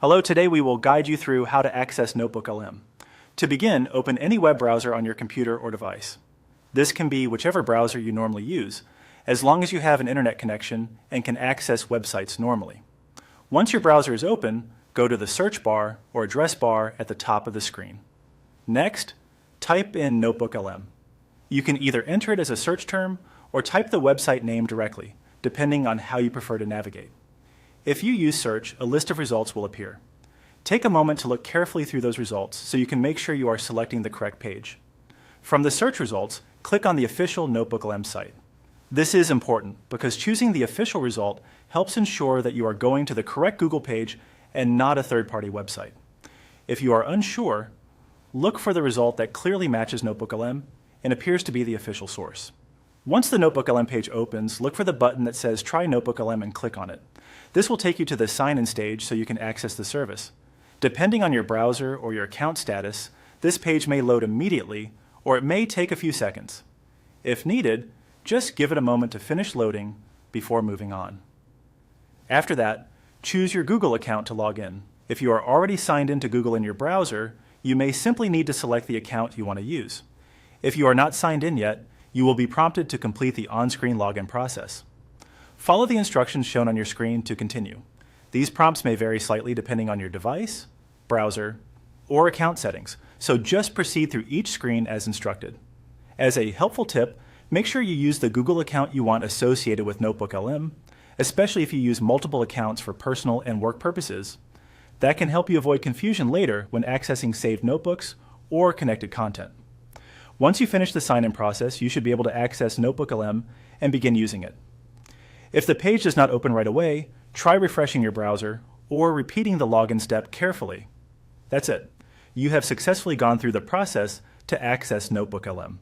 Hello, today we will guide you through how to access Notebooklm. To begin, open any web browser on your computer or device. This can be whichever browser you normally use, as long as you have an internet connection and can access websites normally. Once your browser is open, go to the search bar or address bar at the top of the screen. Next, type in Notebooklm. You can either enter it as a search term or type the website name directly, depending on how you prefer to navigate. If you use search, a list of results will appear. Take a moment to look carefully through those results so you can make sure you are selecting the correct page. From the search results, click on the official Notebooklm site. This is important because choosing the official result helps ensure that you are going to the correct Google page and not a third-party website. If you are unsure, look for the result that clearly matches Notebooklm and appears to be the official source. Once the Notebooklm page opens, look for the button that says Try Notebooklm and click on it. This will take you to the sign-in stage so you can access the service. Depending on your browser or your account status, this page may load immediately or it may take a few seconds. If needed, just give it a moment to finish loading before moving on. After that, choose your Google account to log in. If you are already signed into Google in your browser, you may simply need to select the account you want to use. If you are not signed in yet, you will be prompted to complete the on-screen login process. Follow the instructions shown on your screen to continue. These prompts may vary slightly depending on your device, browser, or account settings, so just proceed through each screen as instructed. As a helpful tip, make sure you use the Google account you want associated with Notebooklm, especially if you use multiple accounts for personal and work purposes. That can help you avoid confusion later when accessing saved notebooks or connected content. Once you finish the sign-in process, you should be able to access Notebooklm and begin using it. If the page does not open right away, try refreshing your browser or repeating the login step carefully. That's it. You have successfully gone through the process to access Notebooklm.